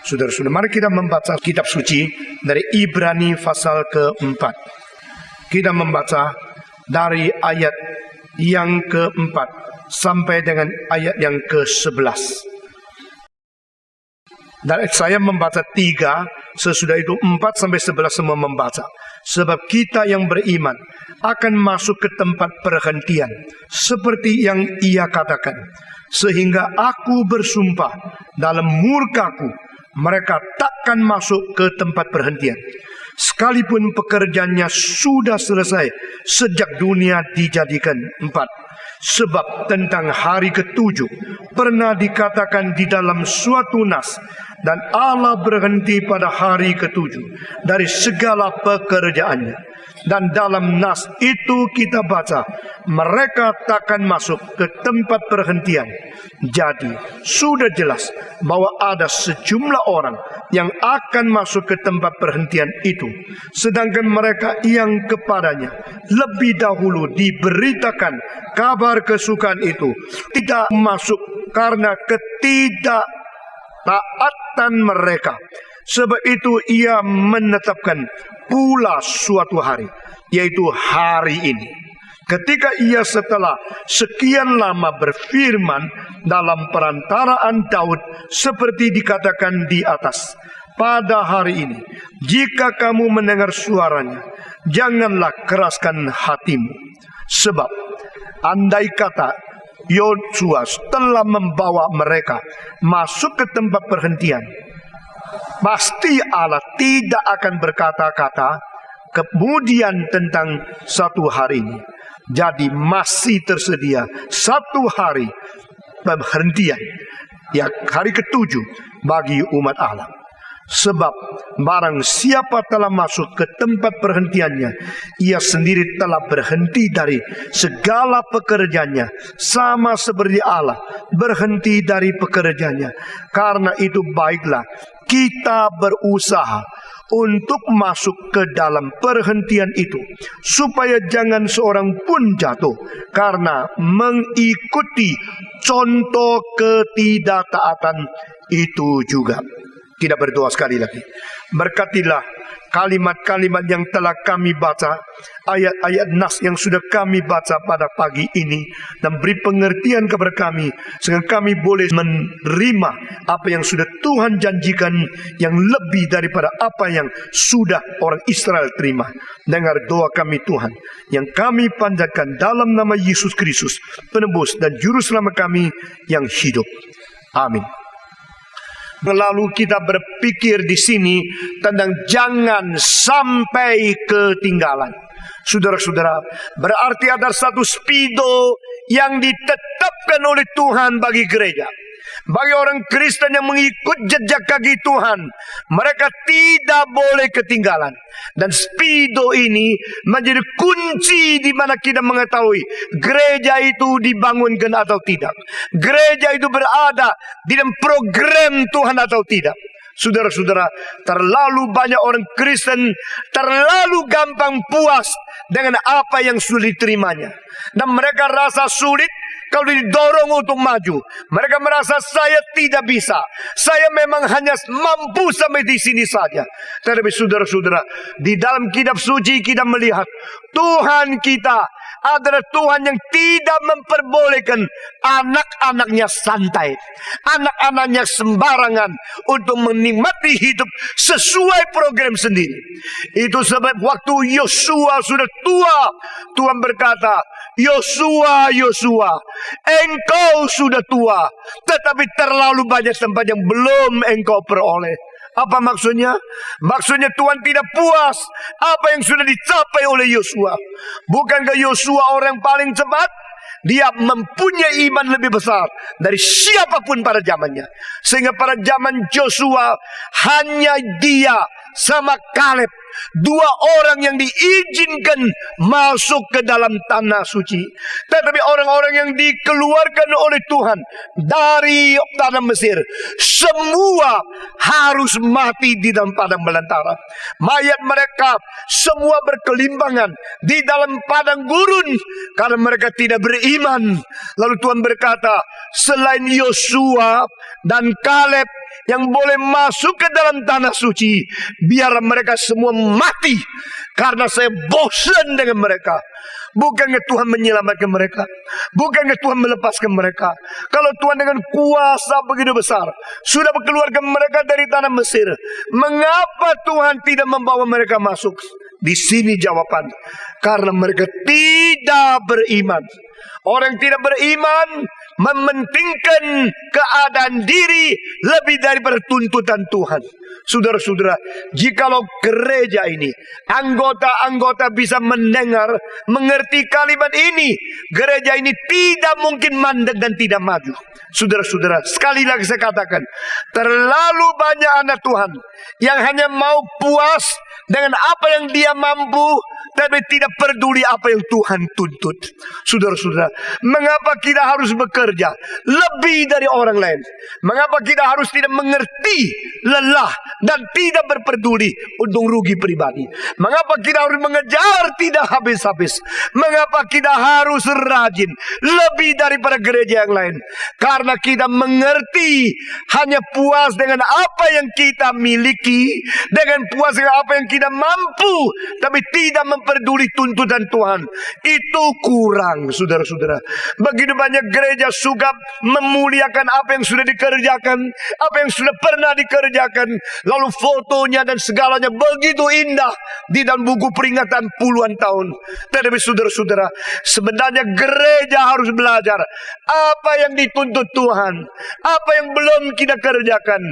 Saudara-saudara, mari kita membaca kitab suci dari Ibrani pasal ke-4. Kita membaca dari ayat yang ke-4 sampai dengan ayat yang ke-11. Dan saya membaca 3, sesudah itu 4 sampai 11 semua membaca. Sebab kita yang beriman akan masuk ke tempat perhentian, seperti yang ia katakan. Sehingga aku bersumpah dalam murkaku, mereka takkan masuk ke tempat perhentian. Sekalipun pekerjaannya sudah selesai sejak dunia dijadikan 4. Sebab tentang hari ke-7 pernah dikatakan di dalam suatu nas, dan Allah berhenti pada hari ke-7 dari segala pekerjaannya. Dan dalam nas itu kita baca, mereka takkan masuk ke tempat perhentian. Jadi sudah jelas bahwa ada sejumlah orang yang akan masuk ke tempat perhentian itu, sedangkan mereka yang kepadanya lebih dahulu diberitakan kabar kesukaan itu tidak masuk karena ketidaktaatan mereka. Sebab itu ia menetapkan pula suatu hari, yaitu hari ini, ketika ia setelah sekian lama berfirman dalam perantaraan Daud, seperti dikatakan di atas, pada hari ini, jika kamu mendengar suaranya, janganlah keraskan hatimu. Sebab andai kata Yosua telah membawa mereka masuk ke tempat perhentian, pasti Allah tidak akan berkata-kata kemudian tentang satu hari ini. Jadi masih tersedia satu hari perhentian, ya hari ke-7 bagi umat Allah. Sebab barang siapa telah masuk ke tempat perhentiannya, ia sendiri telah berhenti dari segala pekerjaannya, sama seperti Allah berhenti dari pekerjaannya. Karena itu baiklah kita berusaha untuk masuk ke dalam perhentian itu, supaya jangan seorang pun jatuh karena mengikuti contoh ketidaktaatan itu juga. Kita berdoa sekali lagi. Berkatilah kalimat-kalimat yang telah kami baca, ayat-ayat nas yang sudah kami baca pada pagi ini, dan beri pengertian kepada kami, sehingga kami boleh menerima apa yang sudah Tuhan janjikan, yang lebih daripada apa yang sudah orang Israel terima. Dengar doa kami Tuhan, yang kami panjatkan dalam nama Yesus Kristus, penebus dan juru selamat kami yang hidup. Amin. Lalu kita berpikir di sini tentang jangan sampai ketinggalan. Saudara-saudara, berarti ada satu spidol yang ditetapkan oleh Tuhan bagi gereja. Bagi orang Kristen yang mengikut jejak kaki Tuhan, mereka tidak boleh ketinggalan. Dan spidol ini menjadi kunci di mana kita mengetahui gereja itu dibangunkan atau tidak. Gereja itu berada di dalam program Tuhan atau tidak. Saudara-saudara, terlalu banyak orang Kristen terlalu gampang puas dengan apa yang sudah diterimanya. Dan mereka rasa sulit kalau didorong untuk maju. Mereka merasa saya tidak bisa. Saya memang hanya mampu sampai di sini saja. Tetapi saudara-saudara, di dalam kitab suci kita melihat Tuhan kita adalah Tuhan yang tidak memperbolehkan anak-anaknya santai, anak-anaknya sembarangan untuk menikmati hidup sesuai program sendiri. Itu sebab waktu Yosua sudah tua, Tuhan berkata, Yosua, Yosua, engkau sudah tua, tetapi terlalu banyak tempat yang belum engkau peroleh. Apa maksudnya? Maksudnya Tuhan tidak puas apa yang sudah dicapai oleh Yosua. Bukankah Yosua orang paling cepat? Dia mempunyai iman lebih besar dari siapapun pada zamannya. Sehingga pada zaman Yosua hanya dia sama Kaleb, dua orang yang diizinkan masuk ke dalam tanah suci. Tetapi orang-orang yang dikeluarkan oleh Tuhan dari tanah Mesir, semua harus mati di dalam padang belantara. Mayat mereka semua berkelimpangan di dalam padang gurun karena mereka tidak beriman. Lalu Tuhan berkata, selain Yosua dan Kaleb yang boleh masuk ke dalam tanah suci, biar mereka semua mati, karena saya bosan dengan mereka. Bukankah Tuhan menyelamatkan mereka? Bukankah Tuhan melepaskan mereka? Kalau Tuhan dengan kuasa begitu besar sudah mengeluarkan mereka dari tanah Mesir, mengapa Tuhan tidak membawa mereka masuk? Di sini jawaban, karena mereka tidak beriman. Orang yang tidak beriman mementingkan keadaan diri lebih daripada tuntutan Tuhan. Saudara-saudara, jikalau gereja ini, anggota-anggota bisa mendengar, mengerti kalimat ini, gereja ini tidak mungkin mandek dan tidak maju. Saudara-saudara, sekali lagi saya katakan, terlalu banyak anak Tuhan yang hanya mau puas dengan apa yang dia mampu, tapi tidak peduli apa yang Tuhan tuntut. Saudara-saudara, mengapa kita harus bekerja lebih dari orang lain? Mengapa kita harus tidak mengerti, lelah, dan tidak berpeduli untung rugi pribadi? Mengapa kita harus mengejar tidak habis-habis? Mengapa kita harus rajin lebih daripada gereja yang lain? Karena kita mengerti hanya puas dengan apa yang kita miliki, dengan puas dengan apa yang kita mampu, tapi tidak memperduli tuntutan Tuhan, itu kurang. Saudara-saudara, begitu banyak gereja suka memuliakan apa yang sudah dikerjakan, apa yang sudah pernah dikerjakan, lalu fotonya dan segalanya begitu indah di dalam buku peringatan puluhan tahun. Tetapi saudara-saudara, sebenarnya gereja harus belajar apa yang dituntut Tuhan, apa yang belum kita kerjakan,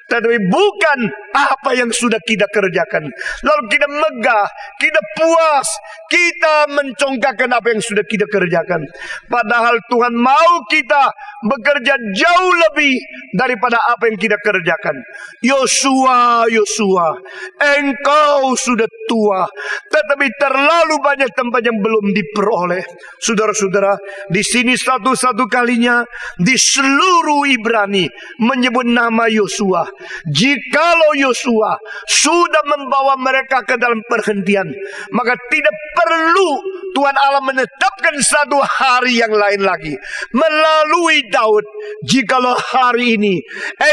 tetapi bukan apa yang sudah kita kerjakan. Lalu kita megah, kita puas, kita mencongkakkan apa yang sudah kita kerjakan. Padahal Tuhan mau kita bekerja jauh lebih daripada apa yang kita kerjakan. Yosua, engkau sudah tua, tetapi terlalu banyak tempat yang belum diperoleh. Saudara-saudara, di sini satu-satu kalinya di seluruh Ibrani menyebut nama Yosua. Jikalau Yosua sudah membawa mereka ke dalam perhentian, maka tidak perlu Tuhan Allah menetapkan satu hari yang lain lagi melalui Daud. Jikalau hari ini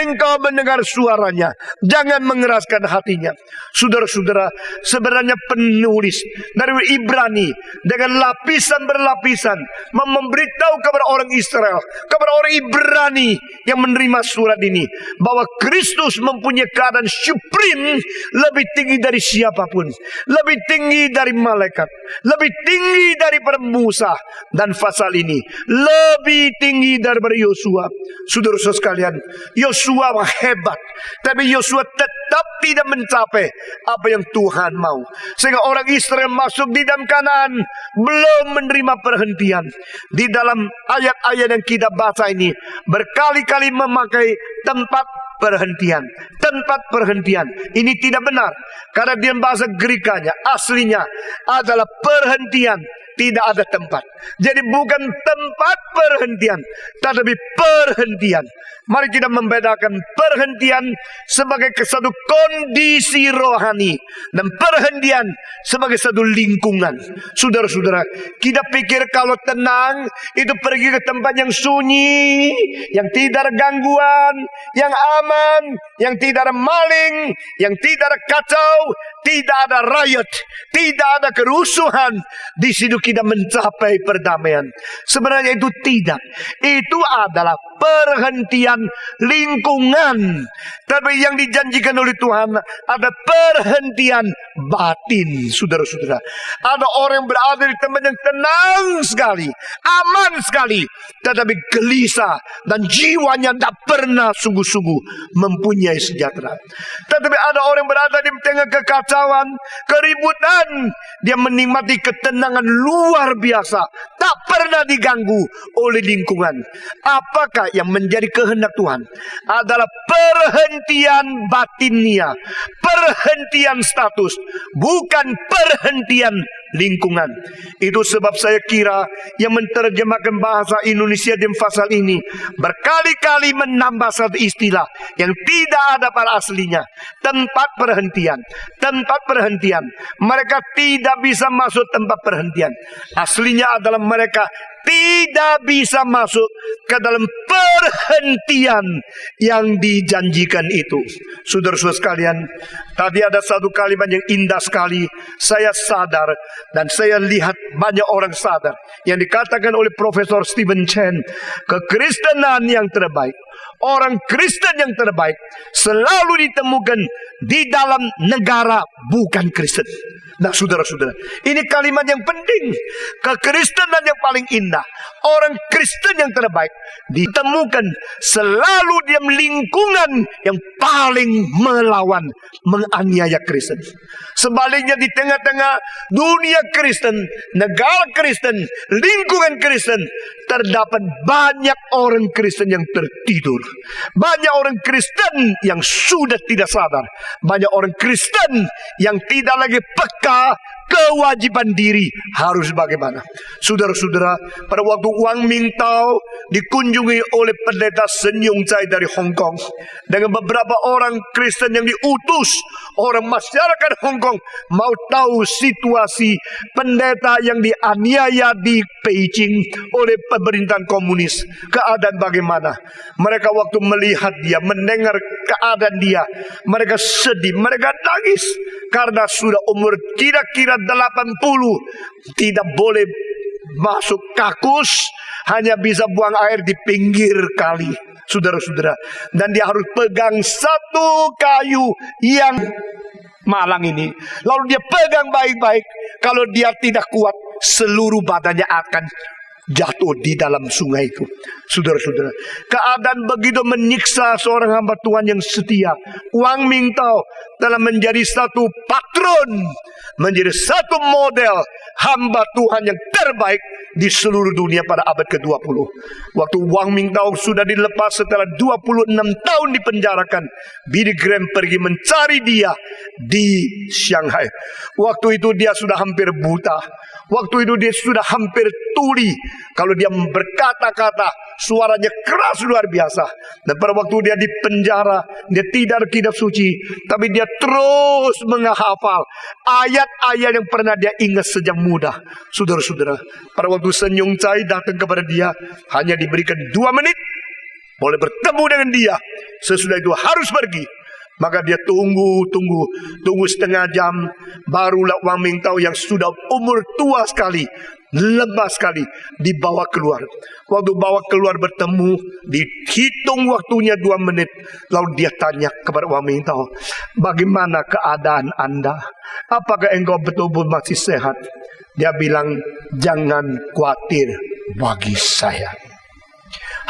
engkau mendengar suaranya, jangan mengeraskan hatinya. Saudara-saudara, sebenarnya penulis dari Ibrani dengan lapisan berlapisan memberitahu kepada orang Israel, kepada orang Ibrani yang menerima surat ini, bahwa Kristus mempunyai keadaan supreme lebih tinggi dari siapapun, lebih tinggi dari malaikat, lebih tinggi daripada Musa, dan pasal ini lebih tinggi daripada Yosua. Saudara-saudara sekalian, Yosua hebat, tapi Yosua tetap tidak mencapai apa yang Tuhan mau, sehingga orang Israel masuk di dalam Kanaan belum menerima perhentian. Di dalam ayat-ayat yang kita baca ini berkali-kali memakai tempat perhentian. Tempat perhentian ini tidak benar, karena di bahasa Grekanya aslinya adalah perhentian, tidak ada tempat. Jadi bukan tempat perhentian, tetapi perhentian. Mari kita membedakan perhentian sebagai satu kondisi rohani dan perhentian sebagai satu lingkungan. Saudara-saudara, kita pikir kalau tenang itu pergi ke tempat yang sunyi, yang tidak ada gangguan, yang aman, yang tidak ada maling, yang tidak ada kacau, tidak ada riot, tidak ada kerusuhan. Di situ kita mencapai perdamaian. Sebenarnya itu tidak. Itu adalah perhentian lingkungan. Tapi yang dijanjikan oleh Tuhan ada perhentian batin, saudara-saudara. Ada orang yang berada di tempat yang tenang sekali, aman sekali, tetapi gelisah dan jiwanya tidak pernah sungguh-sungguh mempunyai sejahtera. Tetapi ada orang yang berada di tengah kekacauan, keributan, dia menikmati ketenangan luar biasa, tak pernah diganggu oleh lingkungan. Apakah yang menjadi kehendak Tuhan? Adalah perhentian batinnya, perhentian status, bukan perhentian lingkungan. Itu sebab saya kira yang menerjemahkan bahasa Indonesia di pasal ini berkali-kali menambah satu istilah yang tidak ada pada aslinya. Tempat perhentian. Tempat perhentian. Mereka tidak bisa masuk tempat perhentian. Aslinya adalah mereka tidak bisa masuk ke dalam perhentian yang dijanjikan itu. Saudara-saudara sekalian, tadi ada satu kalimat yang indah sekali. Saya sadar dan saya lihat banyak orang sadar yang dikatakan oleh Profesor Stephen Chen, kekristenan yang terbaik, orang Kristen yang terbaik selalu ditemukan di dalam negara bukan Kristen. Nah, saudara-saudara, ini kalimat yang penting. Kekristenan yang paling indah, orang Kristen yang terbaik ditemukan selalu di dalam lingkungan yang paling melawan, menganiaya Kristen. Sebaliknya di tengah-tengah dunia Kristen, negara Kristen, lingkungan Kristen, terdapat banyak orang Kristen yang tertidur. Banyak orang Kristen yang sudah tidak sadar. Banyak orang Kristen yang tidak lagi peka kewajiban diri harus bagaimana. Saudara-saudara, pada waktu Wang Mingtao dikunjungi oleh pendeta Sen Yung Chai dari Hong Kong dengan beberapa orang Kristen yang diutus, orang masyarakat Hong Kong mau tahu situasi pendeta yang dianiaya di Beijing oleh pemerintahan komunis, keadaan bagaimana. Mereka waktu melihat dia, mendengar keadaan dia, mereka sedih, mereka nangis karena sudah umur kira-kira 80, tidak boleh masuk kakus, hanya bisa buang air di pinggir kali, saudara-saudara. Dan dia harus pegang satu kayu yang malang ini, lalu dia pegang baik-baik. Kalau dia tidak kuat, seluruh badannya akan jatuh di dalam sungai itu. Saudara-saudara, keadaan begitu menyiksa seorang hamba Tuhan yang setia. Wang Mingtao telah menjadi satu patron, menjadi satu model hamba Tuhan yang terbaik di seluruh dunia pada abad ke-20. Waktu Wang Mingtao sudah dilepas setelah 26 tahun dipenjarakan, Billy Graham pergi mencari dia di Shanghai. Waktu itu dia sudah hampir buta. Waktu itu dia sudah hampir tuli. Kalau dia berkata-kata, suaranya keras luar biasa. Dan pada waktu dia di penjara, dia tidak kitab suci, tapi dia terus menghafal ayat-ayat yang pernah dia ingat sejak muda. Saudara-saudara, pada waktu Sen Yung Chai datang kepada dia, hanya diberikan 2 menit, boleh bertemu dengan dia. Sesudah itu harus pergi. Maka dia tunggu setengah jam. Barulah Wang Mingtao yang sudah umur tua sekali, lemah sekali, dibawa keluar. Waktu bawa keluar bertemu, dihitung waktunya 2 menit. Lalu dia tanya kepada Wang Mingtao, bagaimana keadaan Anda? Apakah engkau betul-betul masih sehat? Dia bilang, jangan khawatir bagi saya.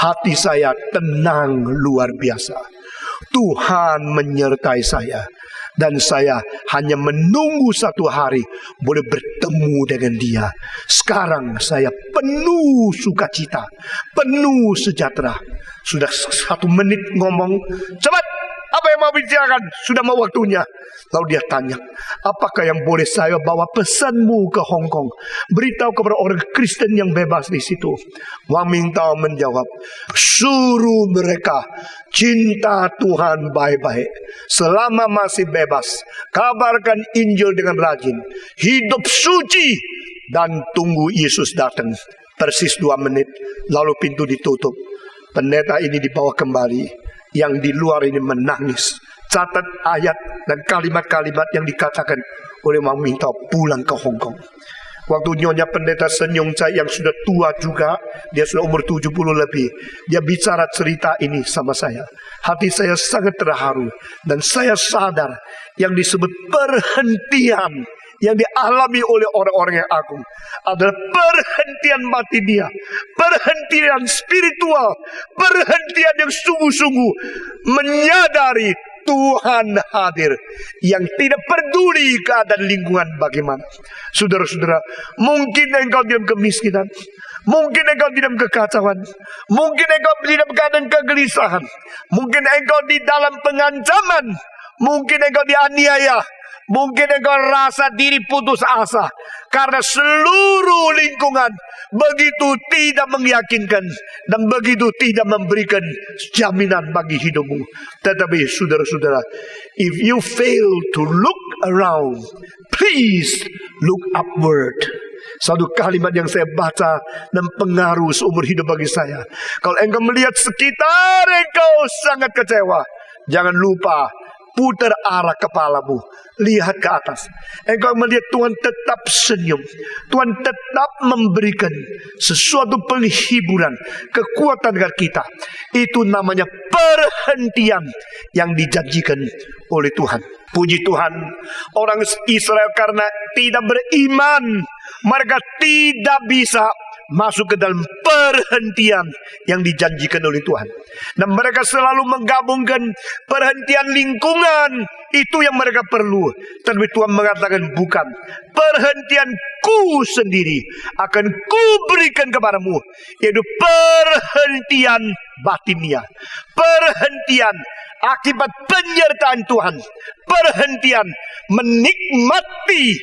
Hati saya tenang luar biasa. Tuhan menyertai saya, dan saya hanya menunggu satu hari boleh bertemu dengan dia. Sekarang saya penuh sukacita, penuh sejahtera. Sudah 1 menit ngomong, cepat, apa yang mau bicarakan? Sudah mau waktunya. Lalu dia tanya, apakah yang boleh saya bawa pesanmu ke Hong Kong? Beritahu kepada orang Kristen yang bebas di situ. Wang Mingtao menjawab, suruh mereka cinta Tuhan baik-baik. Selama masih bebas, kabarkan Injil dengan rajin, hidup suci, dan tunggu Yesus datang. Persis 2 menit, lalu pintu ditutup. Pendeta ini dibawa kembali. Yang di luar ini menangis. Catat ayat dan kalimat-kalimat yang dikatakan oleh Wang Mingtao pulang ke Hong Kong. Waktu Nyonya Pendeta Sen Yung Chai yang sudah tua juga, dia sudah umur 70 lebih, dia bicara cerita ini sama saya. Hati saya sangat terharu. Dan saya sadar yang disebut perhentian yang dialami oleh orang-orang yang agung adalah perhentian mati dia, perhentian spiritual, perhentian yang sungguh-sungguh menyadari Tuhan hadir, yang tidak peduli keadaan lingkungan bagaimana. Saudara-saudara, mungkin engkau dalam kemiskinan, mungkin engkau dalam kekacauan, mungkin engkau dalam keadaan kegelisahan, mungkin engkau di dalam pengancaman, mungkin engkau dianiaya, mungkin engkau rasa diri putus asa karena seluruh lingkungan begitu tidak meyakinkan dan begitu tidak memberikan jaminan bagi hidupmu. Tetapi saudara-saudara, if you fail to look around, please look upward. Satu kalimat yang saya baca dan pengaruh seumur hidup bagi saya. Kalau engkau melihat sekitar engkau sangat kecewa, jangan lupa putar arah kepalamu, lihat ke atas. Engkau melihat Tuhan tetap senyum, Tuhan tetap memberikan sesuatu penghiburan, kekuatan kepada kita. Itu namanya perhentian yang dijanjikan oleh Tuhan. Puji Tuhan, orang Israel karena tidak beriman, mereka tidak bisa masuk ke dalam perhentian yang dijanjikan oleh Tuhan. Dan mereka selalu menggabungkan perhentian lingkungan, itu yang mereka perlu. Tapi Tuhan mengatakan bukan, perhentianku sendiri akan kuberikan kepadamu, yaitu perhentian batinia, perhentian akibat penyertaan Tuhan, perhentian menikmati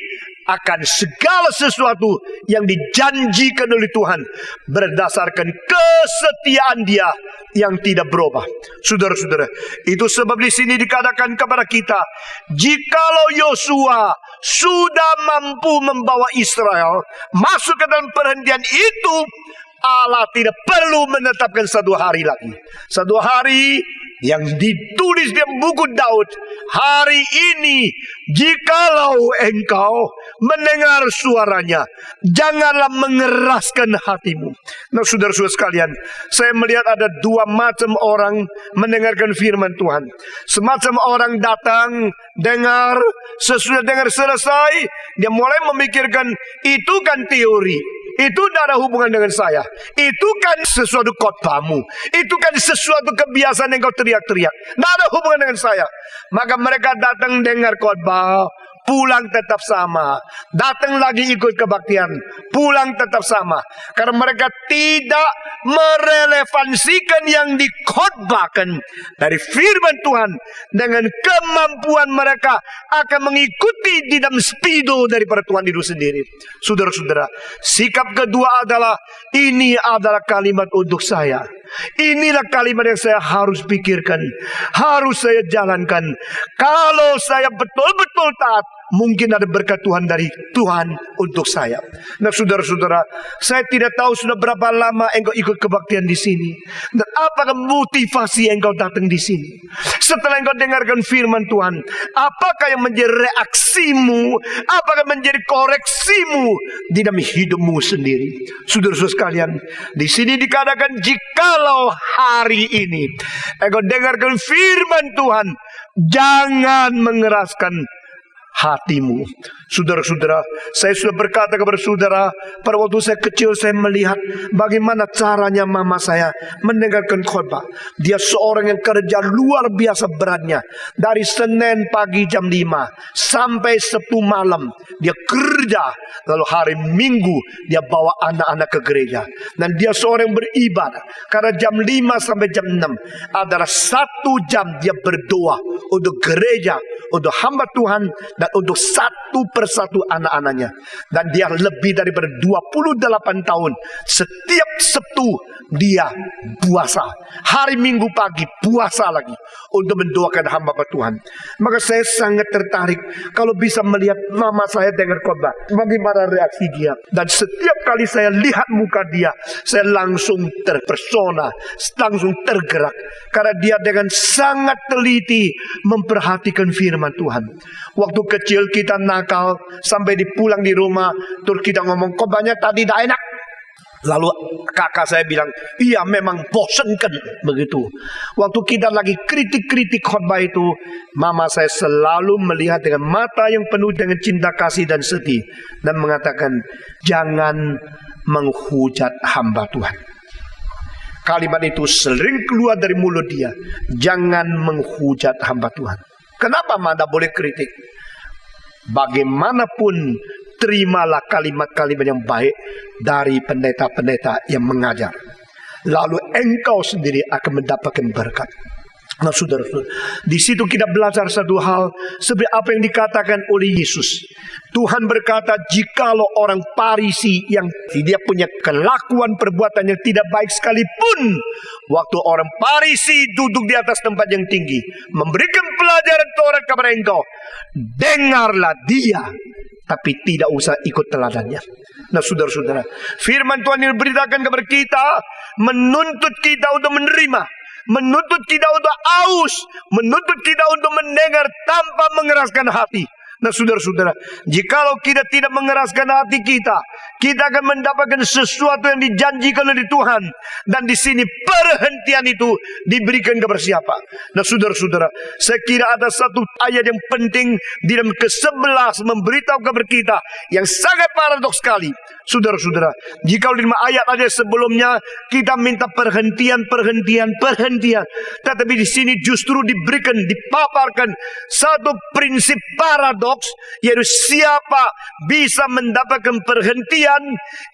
akan segala sesuatu yang dijanjikan oleh Tuhan berdasarkan kesetiaan Dia yang tidak berubah. Saudara-saudara, itu sebab di sini dikatakan kepada kita, jikalau Yosua sudah mampu membawa Israel masuk ke dalam perhentian itu, Allah tidak perlu menetapkan satu hari lagi. Satu hari yang ditulis di buku Daud, hari ini jikalau engkau mendengar suaranya, janganlah mengeraskan hatimu. Nah, saudara-saudara sekalian, saya melihat ada dua macam orang mendengarkan firman Tuhan. Semacam orang datang, dengar, sesudah dengar selesai, dia mulai memikirkan, itu kan teori, itu tidak ada hubungan dengan saya. Itu kan sesuatu khotbahmu, itu kan sesuatu kebiasaan yang kau teriak-teriak, tidak ada hubungan dengan saya. Maka mereka datang dengar khotbah, pulang tetap sama. Datang lagi ikut kebaktian, pulang tetap sama. Karena mereka tidak merelevansikan yang dikhotbahkan dari firman Tuhan dengan kemampuan mereka akan mengikuti di dalam speedo daripada Tuhan itu sendiri. Saudara-saudara, sikap kedua adalah, ini adalah kalimat untuk saya. Inilah kalimat yang saya harus pikirkan, harus saya jalankan. Kalau saya betul-betul taat, mungkin ada berkat Tuhan dari Tuhan untuk saya. Nah, saudara-saudara, saya tidak tahu sudah berapa lama engkau ikut kebaktian di sini, dan apakah motivasi engkau datang di sini. Setelah engkau dengarkan firman Tuhan, apakah yang menjadi reaksimu, apakah menjadi koreksimu di dalam hidupmu sendiri. Saudara-saudara sekalian, di sini dikatakan, jikalau hari ini engkau dengarkan firman Tuhan, jangan mengeraskan hatimu. Saudara-saudara, saya sudah berkata kepada saudara, pada waktu saya kecil saya melihat bagaimana caranya mama saya mendengarkan khotbah. Dia seorang yang kerja luar biasa beratnya. Dari Senin pagi jam 5 sampai Sabtu malam dia kerja. Lalu hari Minggu dia bawa anak-anak ke gereja. Dan dia seorang yang beribadah. Karena jam 5 sampai jam 6 adalah 1 jam dia berdoa untuk gereja, untuk hamba Tuhan, dan untuk satu persatu anak-anaknya. Dan dia lebih daripada 28 tahun. Setiap Sabtu dia puasa. Hari Minggu pagi puasa lagi untuk mendoakan hamba Tuhan. Maka saya sangat tertarik kalau bisa melihat mama saya dengar khotbah, bagaimana reaksi dia. Dan setiap kali saya lihat muka dia, saya langsung terpersona, langsung tergerak. Karena dia dengan sangat teliti memperhatikan firman Tuhan. Waktu kecil kita nakal, sampai pulang di rumah, terus kita ngomong, khotbahnya tadi tidak enak. Lalu kakak saya bilang, iya memang bosankan begitu. Waktu kita lagi kritik-kritik khotbah itu, mama saya selalu melihat dengan mata yang penuh dengan cinta kasih dan sedih, dan mengatakan, jangan menghujat hamba Tuhan. Kalimat itu sering keluar dari mulut dia, jangan menghujat hamba Tuhan. Kenapa Anda boleh kritik? Bagaimanapun terimalah kalimat-kalimat yang baik dari pendeta-pendeta yang mengajar. Lalu engkau sendiri akan mendapatkan berkat. Nah, saudara-saudara, di situ kita belajar satu hal seperti apa yang dikatakan oleh Yesus. Tuhan berkata, jikalau orang Farisi yang dia punya kelakuan perbuatan yang tidak baik sekalipun, waktu orang Farisi duduk di atas tempat yang tinggi, memberikan pelajaran Taurat kepada engkau, dengarlah dia, tapi tidak usah ikut teladannya. Nah, saudara-saudara, firman Tuhan yang diberitakan kepada kita, menuntut kita untuk menerima, menuntut kita untuk aus, menuntut kita untuk mendengar tanpa mengeraskan hati. Nah, saudara-saudara, jikalau kita tidak mengeraskan hati kita, kita akan mendapatkan sesuatu yang dijanjikan oleh Tuhan. Dan di sini perhentian itu diberikan kepada siapa? Nah, saudara-saudara, saya kira ada satu ayat yang penting di dalam ke-11 memberitahu kepada kita yang sangat paradoks sekali. Saudara-saudara, jika di ayat-ayat sebelumnya kita minta perhentian. Tetapi di sini justru diberikan, dipaparkan satu prinsip paradoks, yaitu siapa bisa mendapatkan perhentian,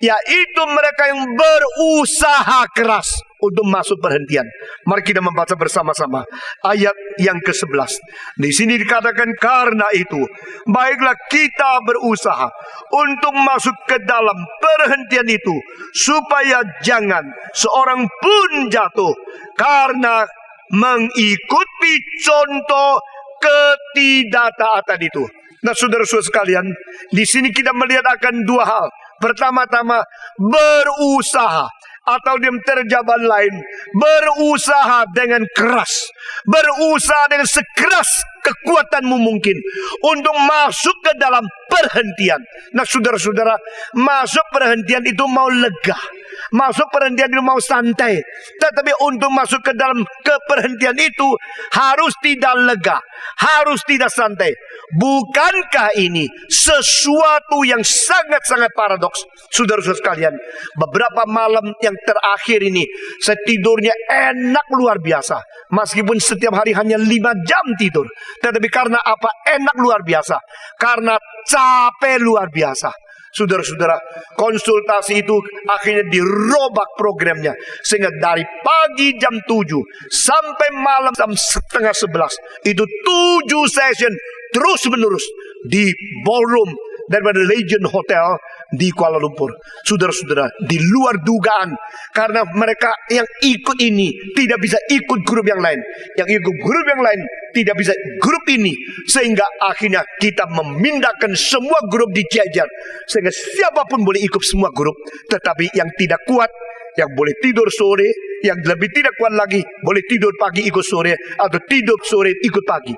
yaitu mereka yang berusaha keras untuk masuk perhentian. Mari kita membaca bersama-sama ayat yang ke-11. Di sini dikatakan, karena itu baiklah kita berusaha untuk masuk ke dalam perhentian itu, supaya jangan seorang pun jatuh karena mengikuti contoh ketidaktaatan itu. Nah, saudara-saudara sekalian, di sini kita melihat akan dua hal. Pertama-tama, berusaha, atau dalam terjemahan lain, berusaha dengan keras, berusaha dengan sekeras kekuatanmu mungkin untuk masuk ke dalam perhentian. Nah, saudara-saudara, masuk perhentian itu mau lega, masuk perhentian itu mau santai. Tetapi untuk masuk ke dalam perhentian itu harus tidak lega, harus tidak santai. Bukankah ini sesuatu yang sangat-sangat paradoks? Saudara-saudara sekalian, beberapa malam yang terakhir ini saya tidurnya enak luar biasa. Meskipun setiap hari hanya 5 jam tidur, tetapi karena apa? Enak luar biasa. Karena capek luar biasa. Saudara-saudara, konsultasi itu akhirnya dirobak programnya, sehingga dari pagi jam 7 sampai malam jam setengah 11 itu 7 session terus menerus di ballroom daripada Legend Hotel di Kuala Lumpur. Saudara-saudara, di luar dugaan, karena mereka yang ikut ini tidak bisa ikut grup yang lain, yang ikut grup yang lain tidak bisa grup ini, sehingga akhirnya kita memindahkan semua grup dijajar, sehingga siapapun boleh ikut semua grup. Tetapi yang tidak kuat, yang boleh tidur sore, yang lebih tidak kuat lagi boleh tidur pagi ikut sore, atau tidur sore ikut pagi.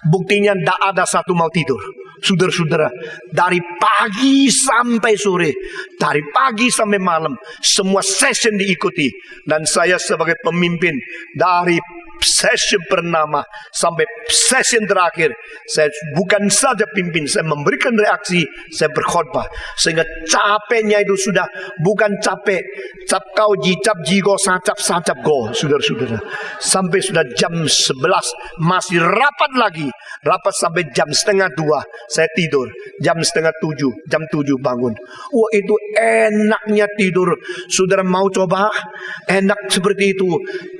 Buktinya tidak ada satu mau tidur. Saudara-saudara, dari pagi sampai sore, dari pagi sampai malam, semua session diikuti. Dan saya sebagai pemimpin, dari session pertama sampai session terakhir, saya bukan saja pimpin, saya memberikan reaksi, saya berkhotbah. Sehingga capeknya itu sudah bukan capek cap kau jicap jigo sacap go, saudara-saudara. Sampai sudah jam 11 masih rapat lagi, rapat sampai jam setengah 2 saya tidur, jam setengah 7, jam 7 bangun. Wah, itu enaknya tidur. Saudara mau coba enak seperti itu?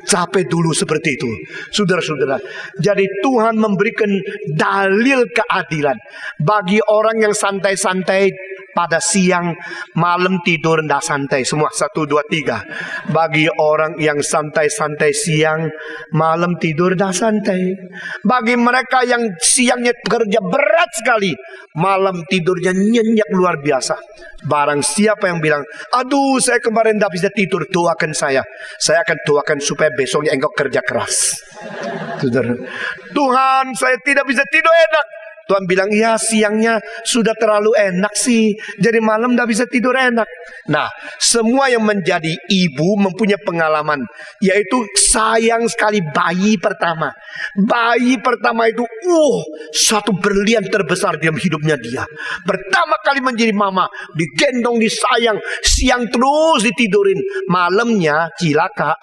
Capek dulu seperti itu, saudara-saudara. Jadi Tuhan memberikan dalil keadilan bagi orang yang santai-santai pada siang, malam tidur ndak santai. Semua 1, 2, 3. Bagi orang yang santai-santai siang, malam tidur ndak santai. Bagi mereka yang siangnya bekerja berat sekali, malam tidurnya nyenyak luar biasa. Barang siapa yang bilang, aduh saya kemarin ndak bisa tidur, doakan saya akan doakan supaya besoknya engkau kerja keras. Saudara, Tuhan saya tidak bisa tidur enak. Tuhan bilang, ya siangnya sudah terlalu enak sih, jadi malam tidak bisa tidur enak. Nah, semua yang menjadi ibu mempunyai pengalaman, yaitu sayang sekali bayi pertama. Bayi pertama itu, satu berlian terbesar dalam hidupnya dia. Pertama kali menjadi mama, digendong, disayang, siang terus ditidurin, malamnya cilaka.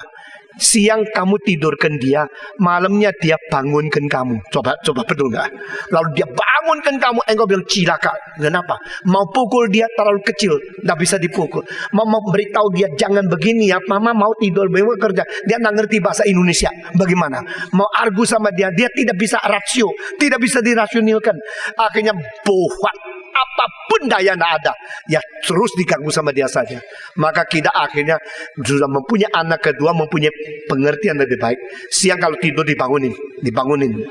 Siang kamu tidurkan dia, malamnya dia bangunkan kamu. Coba betul nggak? Lalu dia bangunkan kamu, engkau bilang cilaka. Kenapa? Mau pukul dia terlalu kecil, nggak bisa dipukul. Mau beritahu dia jangan begini ya, mama mau tidur, mau kerja. Dia nggak ngerti bahasa Indonesia. Bagaimana? Mau argu sama dia, dia tidak bisa rasio, tidak bisa dirasionalkan. Akhirnya bohong. Apapun daya tidak ada, ya terus diganggu sama dia saja. Maka kita akhirnya sudah mempunyai anak kedua, mempunyai pengertian lebih baik. Siang kalau tidur dibangunin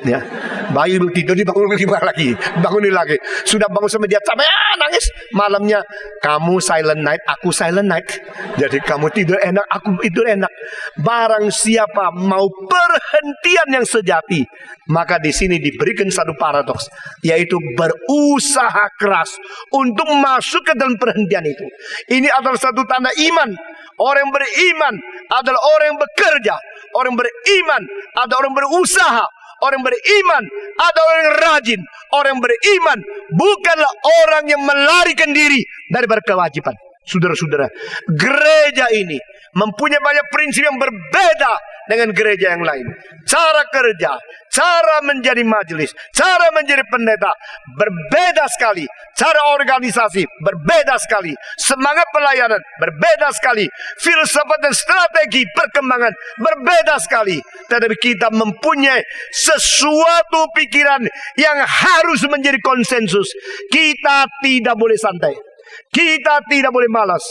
ya. Bayi tidur dibangunin lagi, bangunin lagi. Sudah bangun sama dia sampai nangis. Malamnya kamu silent night, aku silent night. Jadi kamu tidur enak, aku tidur enak. Barang siapa mau perhentian yang sejati, maka di sini diberikan satu paradoks, yaitu berusaha keras untuk masuk ke dalam perhentian itu. Ini adalah satu tanda iman. Orang yang beriman adalah orang yang bekerja. Orang yang beriman adalah orang yang berusaha. Orang yang beriman adalah orang yang rajin. Orang yang beriman bukanlah orang yang melarikan diri dari kewajiban. Saudara-saudara, gereja ini mempunyai banyak prinsip yang berbeda dengan gereja yang lain. Cara kerja, cara menjadi majelis, cara menjadi pendeta berbeda sekali. Cara organisasi berbeda sekali. Semangat pelayanan berbeda sekali. Filsafat dan strategi perkembangan berbeda sekali. Tetapi kita mempunyai sesuatu pikiran yang harus menjadi konsensus. Kita tidak boleh santai. Kita tidak boleh malas.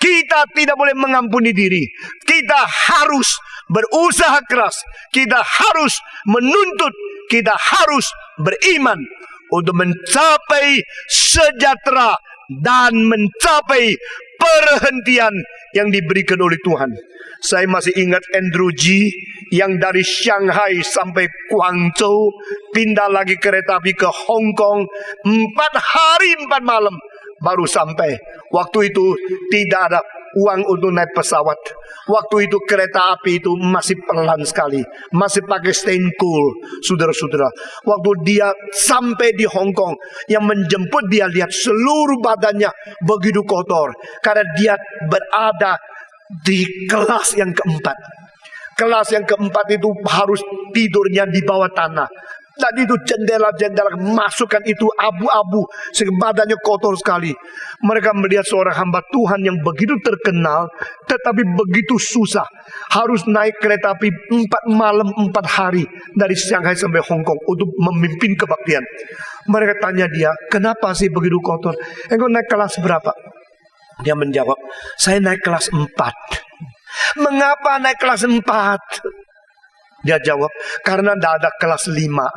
Kita tidak boleh mengampuni diri. Kita harus berusaha keras. Kita harus menuntut. Kita harus beriman untuk mencapai sejahtera dan mencapai perhentian yang diberikan oleh Tuhan. Saya masih ingat Andrew G yang dari Shanghai sampai Guangzhou, pindah lagi kereta api ke Hong Kong, 4 hari 4 malam baru sampai. Waktu itu tidak ada uang untuk naik pesawat. Waktu itu kereta api itu masih pelan sekali, masih pakai stain cool. Saudara-saudara, waktu dia sampai di Hong Kong, yang menjemput dia lihat seluruh badannya begitu kotor, karena dia berada di kelas yang keempat. Kelas yang keempat itu harus tidurnya di bawah tanah. Dan itu jendela-jendela masukkan itu abu-abu sehingga badannya kotor sekali. Mereka melihat seorang hamba Tuhan yang begitu terkenal tetapi begitu susah, harus naik kereta api 4 malam 4 hari dari Shanghai sampai Hong Kong untuk memimpin kebaktian. Mereka tanya dia, kenapa sih begitu kotor? Engkau naik kelas berapa? Dia menjawab, saya naik kelas 4. Mengapa naik kelas 4? Dia jawab, karena tidak ada kelas 5.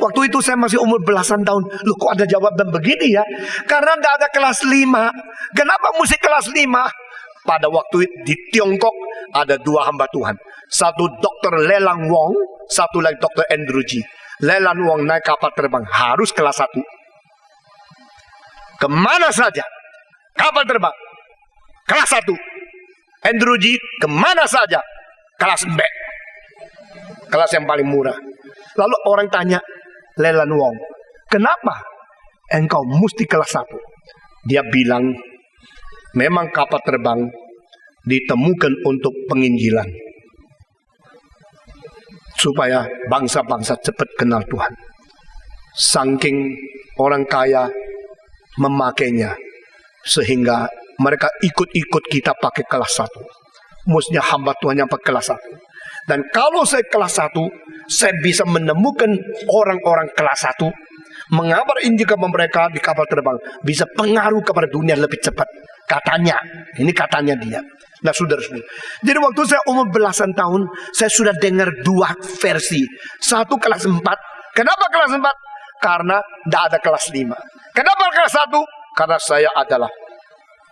Waktu itu saya masih umur belasan tahun. Loh, kok ada jawaban begini ya? Karena tidak ada kelas 5. Kenapa mesti kelas 5? Pada waktu di Tiongkok ada 2 hamba Tuhan. Satu Dr. Lelang Wong, satu lagi Dr. Andrew G. Lelang Wong naik kapal terbang harus kelas 1. Kemana saja kapal terbang kelas 1. Andrew G kemana saja kelas B, kelas yang paling murah. Lalu orang tanya Lelang Wong, kenapa engkau mesti kelas 1? Dia bilang, memang kapal terbang ditemukan untuk penginjilan, supaya bangsa-bangsa cepat kenal Tuhan. Saking orang kaya memakainya, sehingga mereka ikut-ikut kita pakai kelas 1. Mestinya hamba Tuhan yang pakai kelas 1. Dan kalau saya kelas 1, saya bisa menemukan orang-orang kelas 1, mengabar Injil kepada mereka di kapal terbang, bisa pengaruh kepada dunia lebih cepat. Katanya, ini katanya dia. Nah, saudara-saudara, jadi waktu saya umur belasan tahun, saya sudah dengar 2 versi. Satu kelas 4. Kenapa kelas 4? Karena tidak ada kelas 5. Kenapa kelas 1? Karena saya adalah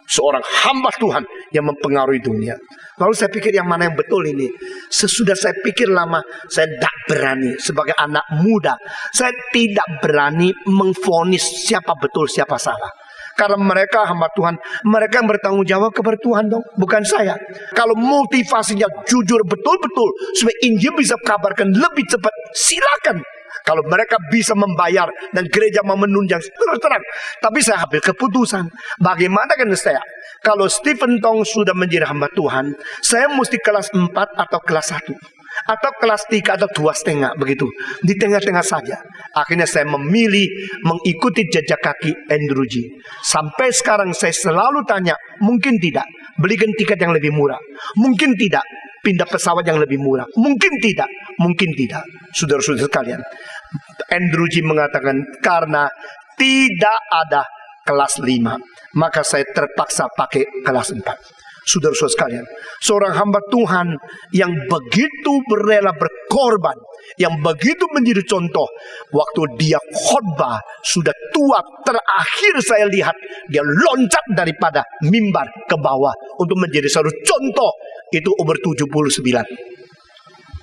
seorang hamba Tuhan yang mempengaruhi dunia. Lalu saya pikir yang mana yang betul ini. Sesudah saya pikir lama, saya tidak berani sebagai anak muda. Saya tidak berani mengvonis siapa betul siapa salah. Karena mereka hamba Tuhan, mereka yang bertanggung jawab kepada Tuhan dong, bukan saya. Kalau motivasinya jujur betul-betul supaya Injil bisa kabarkan lebih cepat, silakan. Kalau mereka bisa membayar dan gereja mau menunjang, terus terang. Tapi saya ambil keputusan. Bagaimana kan saya? Kalau Stephen Tong sudah menjadi hamba Tuhan, saya mesti kelas 4 atau kelas 1. Atau kelas 3 atau 2,5 begitu. Di tengah-tengah saja. Akhirnya saya memilih mengikuti jejak kaki Andrew G. Sampai sekarang saya selalu tanya, mungkin tidak belikan tiket yang lebih murah. Mungkin tidak pindah pesawat yang lebih murah. Mungkin tidak. Mungkin tidak. Saudara-saudara sekalian, Andrew G mengatakan karena tidak ada kelas 5, maka saya terpaksa pakai kelas 4. Saudara-saudara sekalian, seorang hamba Tuhan yang begitu rela berkorban, yang begitu menjadi contoh. Waktu dia khotbah sudah tua, terakhir saya lihat dia loncat daripada mimbar ke bawah untuk menjadi satu contoh. Itu umur 79.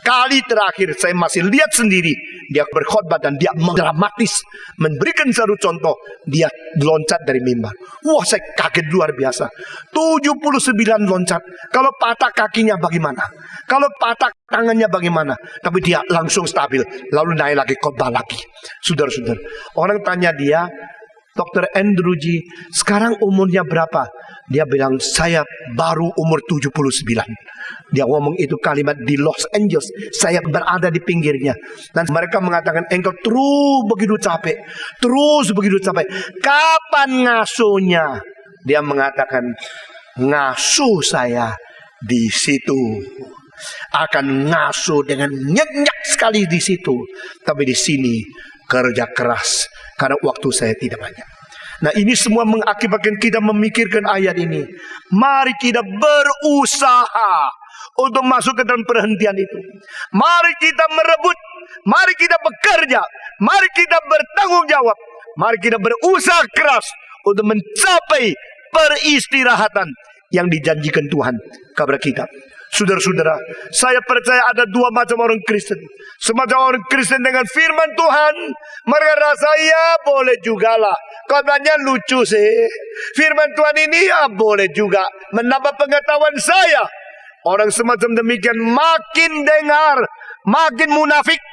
Kali terakhir saya masih lihat sendiri dia berkhotbah dan dia dramatis memberikan satu contoh, dia loncat dari mimbar. Wah, saya kaget luar biasa. 79 loncat. Kalau patah kakinya bagaimana? Kalau patah tangannya bagaimana? Tapi dia langsung stabil, lalu naik lagi khotbah lagi. Saudara-saudara, orang tanya dia, Dr. Andrew G, sekarang umurnya berapa? Dia bilang, saya baru umur 79. Dia ngomong itu kalimat di Los Angeles. Saya berada di pinggirnya. Dan mereka mengatakan, engkau terus begitu capek. Terus begitu capek. Kapan ngasuhnya? Dia mengatakan, ngasuh saya di situ. Akan ngasuh dengan nyenyak sekali di situ. Tapi di sini kerja keras. Karena waktu saya tidak banyak. Nah, ini semua mengakibatkan kita memikirkan ayat ini. Mari kita berusaha untuk masuk ke dalam perhentian itu. Mari kita merebut. Mari kita bekerja. Mari kita bertanggung jawab. Mari kita berusaha keras untuk mencapai peristirahatan yang dijanjikan Tuhan kepada kita. Saudara-saudara, saya percaya ada dua macam orang Kristen. Semacam orang Kristen dengan firman Tuhan, mereka rasa ya boleh juga lah. Khotbahnya lucu sih. Firman Tuhan ini ya boleh juga menambah pengetahuan saya. Orang semacam demikian makin dengar, makin munafik,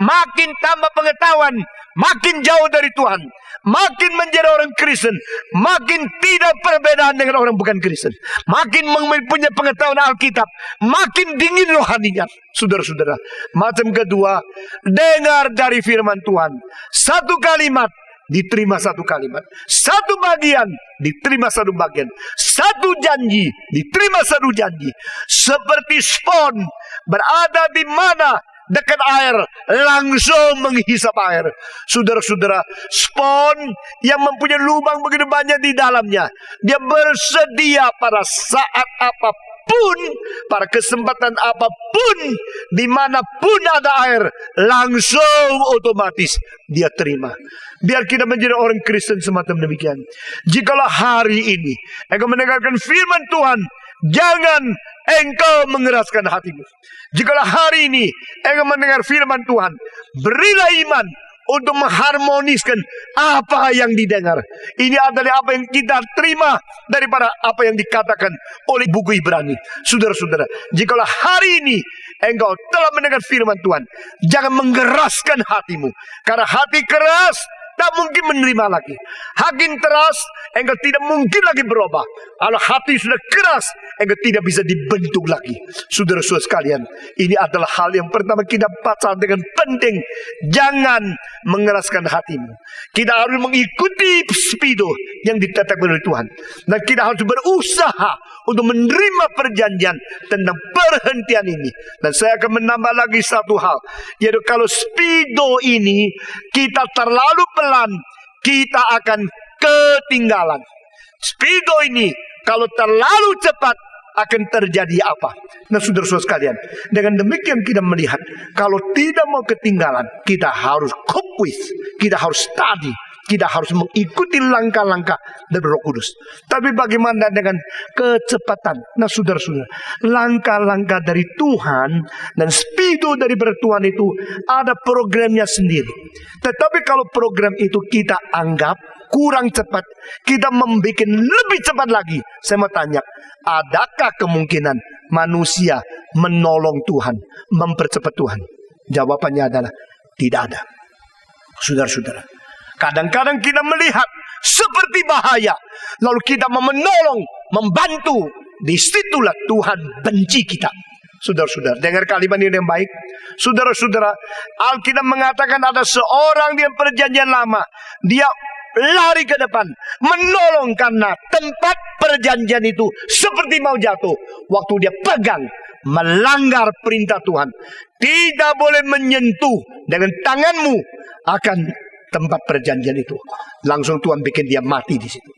makin tambah pengetahuan, makin jauh dari Tuhan. Makin menjadi orang Kristen, makin tidak perbedaan dengan orang bukan Kristen. Makin punya pengetahuan Alkitab, makin dingin rohaninya. Saudara-saudara, macam kedua, dengar dari firman Tuhan. Satu kalimat, diterima satu kalimat. Satu bagian, diterima satu bagian. Satu janji, diterima satu janji. Seperti spon, berada di mana? Dekat air, langsung menghisap air. Saudara-saudara, spon yang mempunyai lubang begitu banyak di dalamnya, dia bersedia pada saat apapun, pada kesempatan apapun, dimanapun ada air, langsung otomatis dia terima. Biar kita menjadi orang Kristen semacam demikian. Jikalau hari ini engkau mendengarkan firman Tuhan, jangan engkau mengeraskan hatimu. Jikalau hari ini engkau mendengar firman Tuhan, berilah iman untuk mengharmoniskan apa yang didengar. Ini adalah apa yang kita terima daripada apa yang dikatakan oleh buku Ibrani. Saudara-saudara, jikalau hari ini engkau telah mendengar firman Tuhan, jangan mengeraskan hatimu. Karena hati keras tak mungkin menerima lagi. Hati keras, engkau tidak mungkin lagi berubah. Kalau hati sudah keras, engkau tidak bisa dibentuk lagi. Saudara-saudara sekalian, ini adalah hal yang pertama kita baca dengan penting. Jangan mengeraskan hatimu. Kita harus mengikuti spido yang ditetapkan oleh Tuhan. Dan kita harus berusaha untuk menerima perjanjian tentang perhentian ini. Dan saya akan menambah lagi satu hal, yaitu kalau spido ini kita terlalu pelan, kita akan ketinggalan. Spido ini kalau terlalu cepat akan terjadi apa? Nah, saudara-saudara sekalian, dengan demikian kita melihat kalau tidak mau ketinggalan, kita harus cope with, kita harus study, kita harus mengikuti langkah-langkah dari Roh Kudus. Tapi bagaimana dengan kecepatan? Nah, saudara-saudara, langkah-langkah dari Tuhan dan spido dari Tuhan itu ada programnya sendiri. Tetapi kalau program itu kita anggap kurang cepat, kita membuat lebih cepat lagi. Saya mau tanya, adakah kemungkinan manusia menolong Tuhan, mempercepat Tuhan? Jawabannya adalah Tidak ada. Saudara-saudara, kadang-kadang kita melihat seperti bahaya, lalu kita mau menolong, membantu. Disitulah Tuhan benci kita. Saudara-saudara, dengar kalimat ini yang baik. Saudara-saudara, Alkitab mengatakan ada seorang di perjanjian lama, dia lari ke depan, menolong karena tempat perjanjian itu seperti mau jatuh. Waktu dia pegang, melanggar perintah Tuhan. Tidak boleh menyentuh dengan tanganmu akan tempat perjanjian itu. Langsung Tuhan bikin dia mati di situ.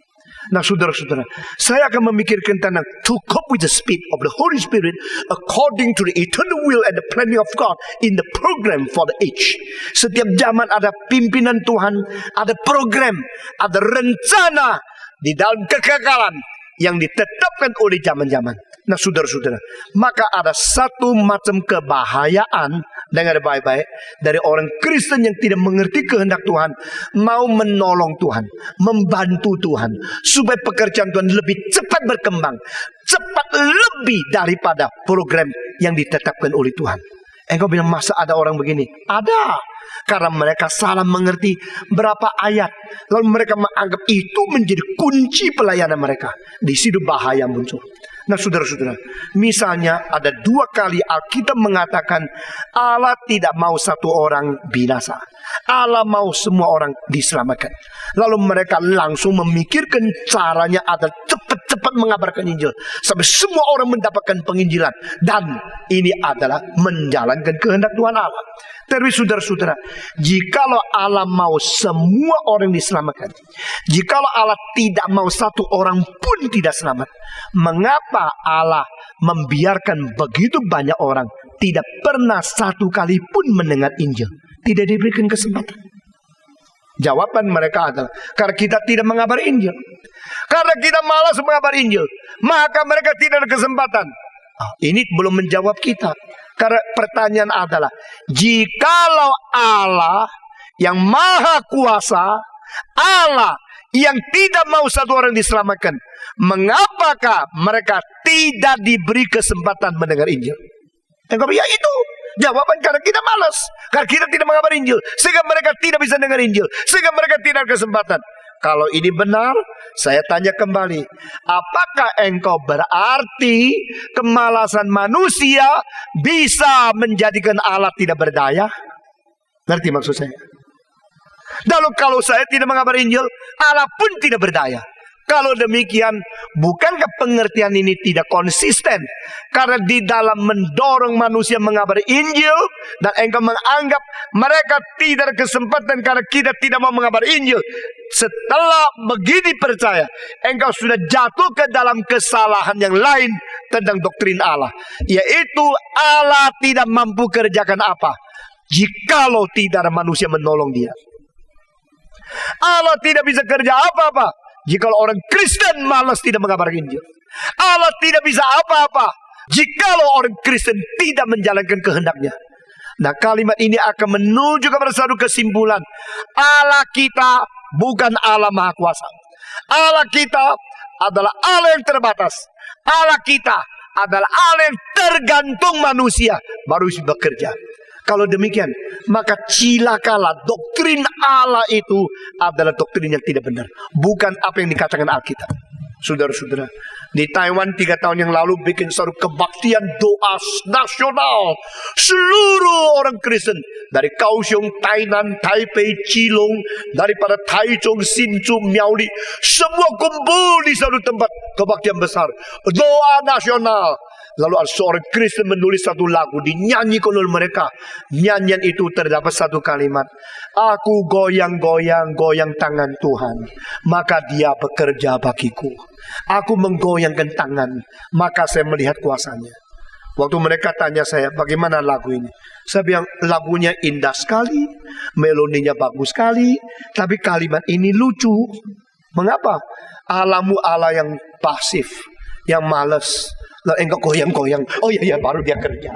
Nah, saudara-saudara, saya akan memikirkan tentang to cope with the speed of the Holy Spirit according to the eternal will and the planning of God in the program for the age. Setiap zaman ada pimpinan Tuhan, ada program, ada rencana di dalam kekekalan yang ditetapkan oleh zaman-zaman. Nah, saudara-saudara, maka ada satu macam kebahayaan, dengar baik-baik, dari orang Kristen yang tidak mengerti kehendak Tuhan, mau menolong Tuhan, membantu Tuhan, supaya pekerjaan Tuhan lebih cepat berkembang, cepat lebih daripada program yang ditetapkan oleh Tuhan. Engkau bilang, masa ada orang begini? Ada. Karena mereka salah mengerti berapa ayat, lalu mereka menganggap itu menjadi kunci pelayanan mereka. Di situ bahaya muncul. Nah, saudara-saudara, misalnya ada 2 kali Alkitab mengatakan Allah tidak mau satu orang binasa. Allah mau semua orang diselamatkan. Lalu mereka langsung memikirkan caranya adalah cepat-cepat mengabarkan Injil, sampai semua orang mendapatkan penginjilan. Dan ini adalah menjalankan kehendak Tuhan Allah. Tapi saudara-saudara, jikalau Allah mau semua orang diselamatkan, jikalau Allah tidak mau satu orang pun tidak selamat, mengapa Allah membiarkan begitu banyak orang tidak pernah satu kali pun mendengar Injil? Tidak diberikan kesempatan. Jawaban mereka adalah karena kita tidak mengabari Injil. Karena kita malas mengabari Injil, maka mereka tidak ada kesempatan. Ini belum menjawab kita. Karena pertanyaan adalah, jikalau Allah yang maha kuasa, Allah yang tidak mau satu orang diselamatkan, mengapakah mereka tidak diberi kesempatan mendengar Injil? Ya itu jawaban, karena kita malas, karena kita tidak mengabari Injil, sehingga mereka tidak bisa dengar Injil, sehingga mereka tidak ada kesempatan. Kalau ini benar, saya tanya kembali, apakah engkau berarti kemalasan manusia bisa menjadikan Allah tidak berdaya? Ngerti maksud saya? Lalu kalau saya tidak mengabari Injil, Allah pun tidak berdaya. Kalau demikian, bukankah pengertian ini tidak konsisten? Karena di dalam mendorong manusia mengabari Injil, dan engkau menganggap mereka tidak ada kesempatan karena kita tidak mau mengabari Injil. Setelah begini percaya, engkau sudah jatuh ke dalam kesalahan yang lain tentang doktrin Allah, yaitu Allah tidak mampu kerjakan apa jikalau tidak ada manusia menolong dia. Allah tidak bisa kerja apa-apa jikalau orang Kristen malas tidak mengabarkan Injil. Allah tidak bisa apa-apa jikalau orang Kristen tidak menjalankan kehendaknya. Nah, kalimat ini akan menuju kepada satu kesimpulan. Allah kita bukan Allah Maha Kuasa. Allah kita adalah Allah yang terbatas. Allah kita adalah Allah yang tergantung manusia baru bisa bekerja. Kalau demikian, maka cilakalah doktrin Allah itu adalah doktrin yang tidak benar, bukan apa yang dikatakan Alkitab. Saudara-saudara, di Taiwan 3 tahun yang lalu bikin suatu kebaktian doa nasional. Seluruh orang Kristen dari Kaohsiung, Tainan, Taipei, Keelung, daripada Taichung, Hsinchu, Miaoli, semua kumpul di satu tempat kebaktian besar, doa nasional. Lalu ada seorang Kristen menulis satu lagu, dinyanyikan oleh mereka. Nyanyian itu terdapat satu kalimat, aku goyang-goyang, goyang tangan Tuhan, maka dia bekerja bagiku. Aku menggoyangkan tangan, maka saya melihat kuasanya. Waktu mereka tanya saya, bagaimana lagu ini? Saya bilang, lagunya indah sekali, melodinya bagus sekali, tapi kalimat ini lucu. Mengapa? Allahmu Allah yang pasif, yang malas. Lalu engkau goyang-goyang, oh iya baru dia kerja.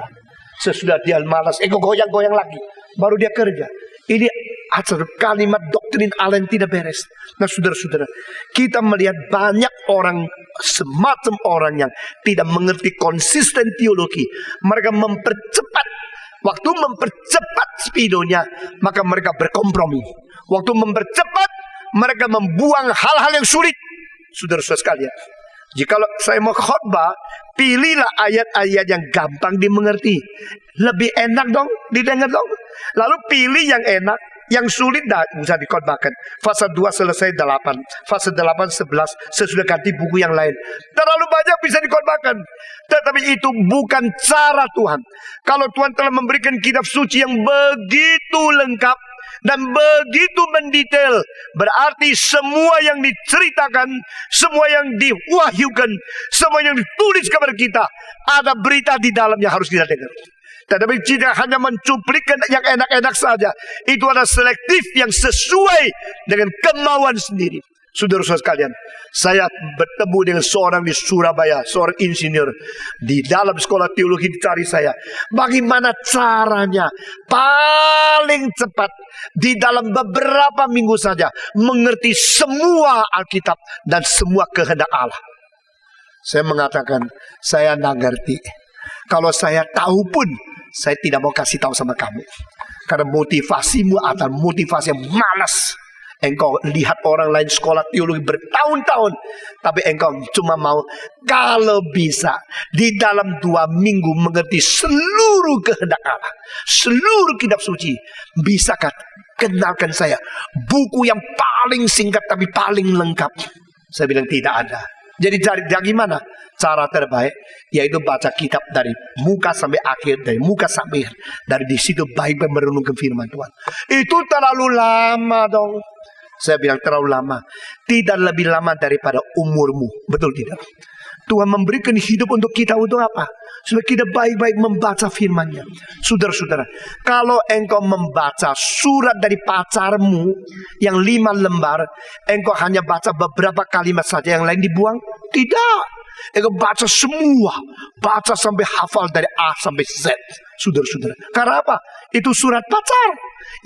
Sesudah dia malas, engkau goyang-goyang lagi, baru dia kerja. Ini adalah kalimat doktrin Allah yang tidak beres. Nah, saudara-saudara, kita melihat banyak orang, semacam orang yang tidak mengerti konsisten teologi. Mereka mempercepat Waktu mempercepat speedonya, maka mereka berkompromi. Waktu mempercepat, mereka membuang hal-hal yang sulit. Saudara-saudara sekalian, jikalau saya mau khotbah, pilihlah ayat-ayat yang gampang dimengerti. Lebih enak dong, didengar dong. Lalu pilih yang enak, yang sulit dah bisa dikhotbahkan. Fase 2 selesai 8, fase 8 11, sesudah ganti buku yang lain. Terlalu banyak bisa dikhotbahkan. Tetapi itu bukan cara Tuhan. Kalau Tuhan telah memberikan kitab suci yang begitu lengkap dan begitu mendetail, berarti semua yang diceritakan, semua yang diwahyukan, semua yang ditulis kepada kita, ada berita di dalamnya harus kita dengar. Tetapi jika hanya mencuplikan yang enak-enak saja, itu adalah selektif yang sesuai dengan kemauan sendiri. Saudara-saudara sekalian, saya bertemu dengan seorang di Surabaya, seorang insinyur. Di dalam sekolah teologi dicari saya, bagaimana caranya paling cepat di dalam beberapa minggu saja mengerti semua Alkitab dan semua kehendak Allah. Saya mengatakan, saya tidak ngerti. Kalau saya tahu pun, saya tidak mau kasih tahu sama kamu. Karena motivasimu adalah motivasi yang malas. Engkau lihat orang lain sekolah teologi bertahun-tahun, tapi engkau cuma mau kalau bisa di dalam 2 minggu mengerti seluruh kehendak Allah, seluruh kitab suci. Bisakah kenalkan saya buku yang paling singkat tapi paling lengkap? Saya bilang tidak ada. Jadi dari mana? Cara terbaik yaitu baca kitab dari muka sampai akhir, dari muka sampai akhir. Dari di situ baik-baik merenungkan firman Tuhan. Itu terlalu lama dong. Saya bilang terlalu lama. Tidak lebih lama daripada umurmu. Betul tidak? Tuhan memberikan hidup untuk kita untuk apa? Supaya kita baik-baik membaca firman-Nya. Saudara-saudara, kalau engkau membaca surat dari pacarmu yang 5 lembar, engkau hanya baca beberapa kalimat saja, yang lain dibuang? Tidak. Engkau baca semua. Baca sampai hafal dari A sampai Z. Saudara-saudara. Karena apa? Itu surat pacar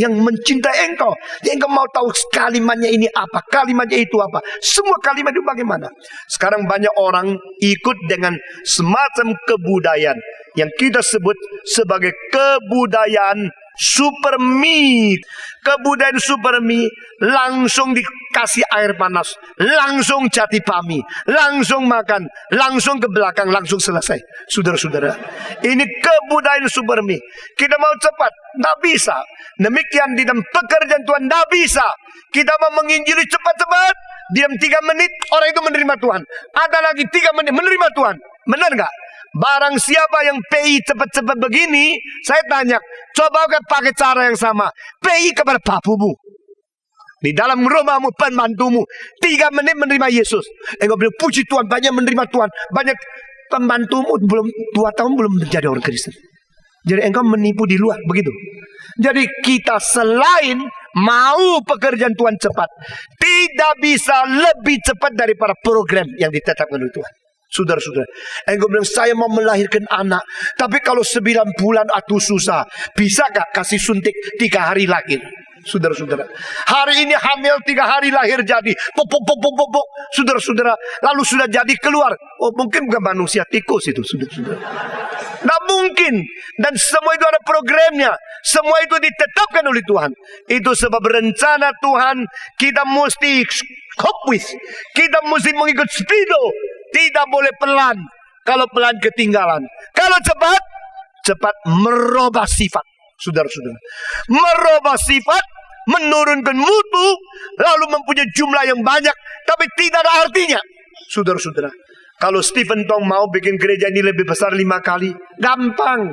yang mencintai engkau. Engkau mau tahu kalimatnya ini apa, kalimatnya itu apa. Semua kalimat itu bagaimana. Sekarang banyak orang ikut dengan semacam kebudayaan yang kita sebut sebagai kebudayaan supermi. Kebudayaan supermi langsung dikasih air panas, langsung jati pami, langsung makan, langsung ke belakang, langsung selesai. Saudara-saudara, ini kebudayaan supermi. Kita mau cepat, tidak bisa. Demikian di dalam pekerjaan Tuhan, tidak bisa. Kita mau menginjili cepat-cepat, diam 3 menit, orang itu menerima Tuhan. Ada lagi 3 menit, menerima Tuhan. Benar nggak? Barang siapa yang PI cepat-cepat begini, saya tanya, coba pakai cara yang sama. PI kepada papumu. Di dalam rumahmu, pembantumu. 3 menit menerima Yesus. Engkau bilang, puji Tuhan, banyak menerima Tuhan. Banyak pembantumu, belum 2 tahun belum menjadi orang Kristen. Jadi engkau menipu di luar, begitu. Jadi kita selain mau pekerjaan Tuhan cepat, tidak bisa lebih cepat daripada program yang ditetapkan oleh Tuhan. Saudara-saudara, engkau bilang saya mau melahirkan anak, tapi kalau 9 bulan atau susah, bisakah kasih suntik 3 hari lahir? Saudara-saudara, hari ini hamil 3 hari lahir jadi, pop. Saudara-saudara, lalu sudah jadi keluar. Oh, mungkin bukan manusia, tikus itu, saudara-saudara. Tidak mungkin. Dan semua itu ada programnya. Semua itu ditetapkan oleh Tuhan. Itu sebab rencana Tuhan kita mesti cope with. Kita mesti mengikut speedo. Tidak boleh pelan. Kalau pelan ketinggalan. Kalau cepat, cepat merubah sifat. Saudara-saudara, merubah sifat, menurunkan mutu, lalu mempunyai jumlah yang banyak, tapi tidak ada artinya. Saudara-saudara, kalau Stephen Tong mau bikin gereja ini lebih besar 5 kali, gampang.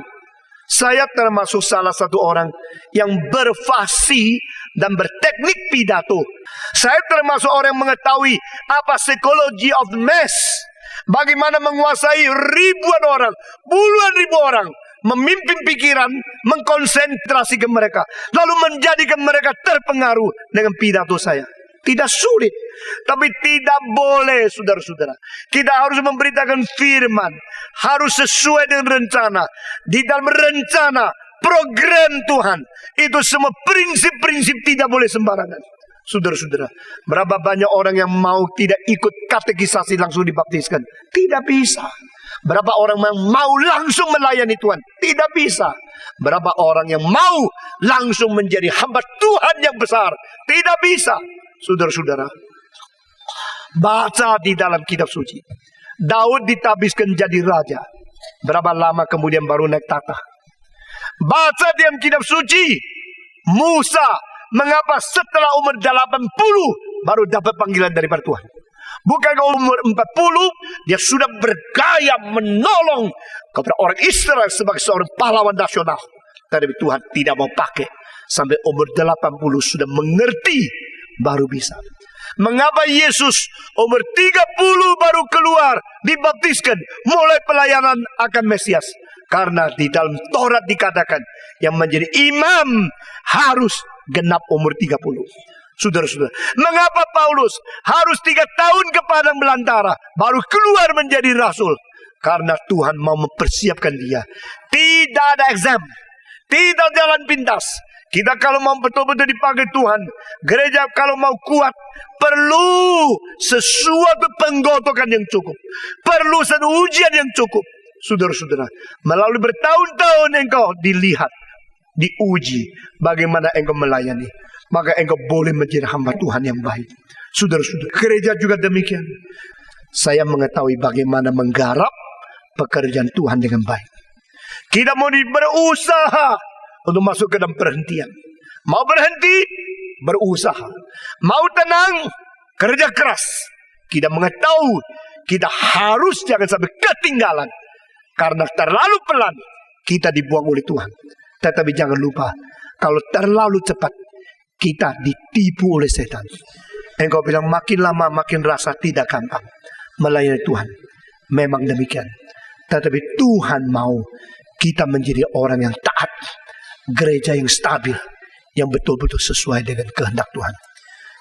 Saya termasuk salah satu orang yang berfasi dan berteknik pidato. Saya termasuk orang yang mengetahui apa psychology of the mass. Bagaimana menguasai ribuan orang, puluhan ribu orang, memimpin pikiran, mengkonsentrasi ke mereka, lalu menjadikan mereka terpengaruh dengan pidato saya. Tidak sulit, tapi tidak boleh, saudara-saudara. Kita harus memberitakan firman, harus sesuai dengan rencana. Di dalam rencana, program Tuhan, itu semua prinsip-prinsip tidak boleh sembarangan. Saudara-saudara, berapa banyak orang yang mau tidak ikut katekisasi langsung dibaptiskan? Tidak bisa. Berapa orang yang mau langsung melayani Tuhan? Tidak bisa. Berapa orang yang mau langsung menjadi hamba Tuhan yang besar? Tidak bisa. Saudara-saudara, baca di dalam kitab suci. Daud ditabiskan jadi raja. Berapa lama kemudian baru naik tahta? Baca di dalam kitab suci. Musa, mengapa setelah umur 80 baru dapat panggilan daripada Tuhan? Bukankah umur 40 dia sudah bergaya menolong kepada orang Israel sebagai seorang pahlawan nasional. Tapi Tuhan tidak mau pakai. Sampai umur 80 sudah mengerti baru bisa. Mengapa Yesus umur 30 baru keluar dibaptiskan, mulai pelayanan akan Mesias? Karena di dalam Taurat dikatakan yang menjadi imam harus genap umur 30. Saudara-saudara, mengapa Paulus harus 3 tahun ke padang belantara baru keluar menjadi rasul? Karena Tuhan mau mempersiapkan dia. Tidak ada exam, tidak jalan pintas. Kita kalau mau betul-betul dipanggil Tuhan, gereja kalau mau kuat, perlu sesuatu penggotokan yang cukup, perlu satu ujian yang cukup. Saudara-saudara, melalui bertahun-tahun engkau dilihat, diuji bagaimana engkau melayani, maka engkau boleh menjadi hamba Tuhan yang baik. Saudara-saudara, gereja juga demikian. Saya mengetahui bagaimana menggarap pekerjaan Tuhan dengan baik. Kita mau berusaha untuk masuk ke dalam perhentian. Mau berhenti, berusaha. Mau tenang, kerja keras. Kita mengetahui kita harus jangan sampai ketinggalan. Karena terlalu pelan kita dibuang oleh Tuhan. Tetapi jangan lupa, kalau terlalu cepat kita ditipu oleh setan. Engkau bilang makin lama makin rasa tidak gampang melayani Tuhan. Memang demikian. Tetapi Tuhan mau kita menjadi orang yang taat, gereja yang stabil, yang betul-betul sesuai dengan kehendak Tuhan.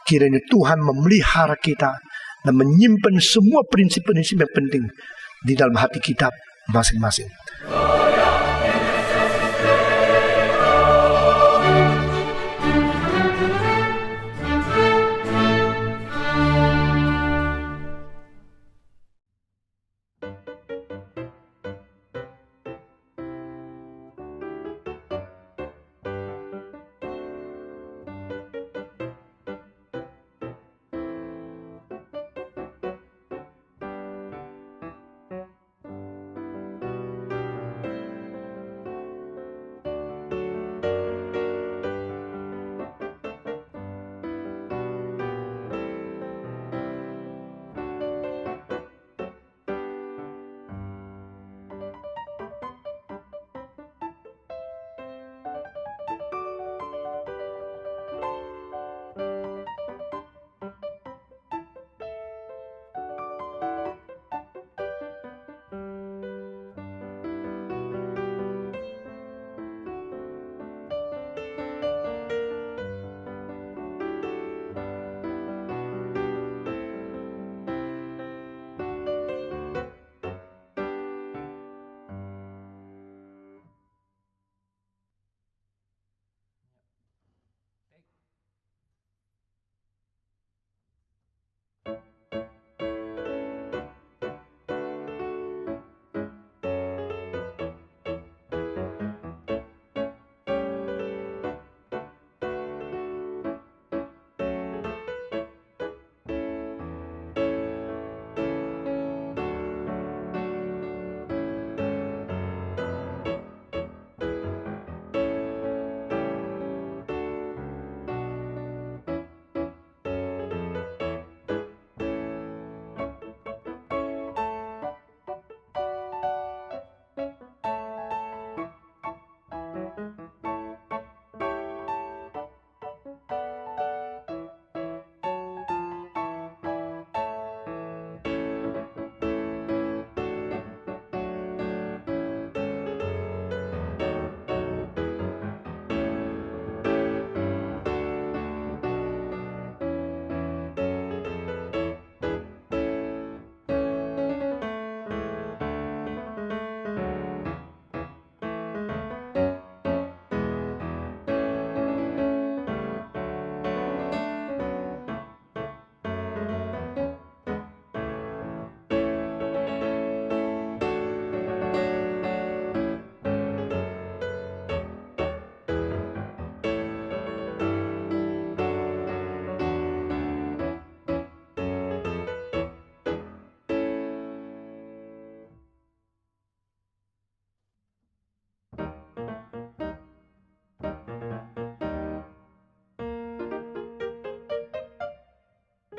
Kiranya Tuhan memelihara kita dan menyimpan semua prinsip-prinsip yang penting di dalam hati kita masing-masing.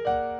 Tuhan.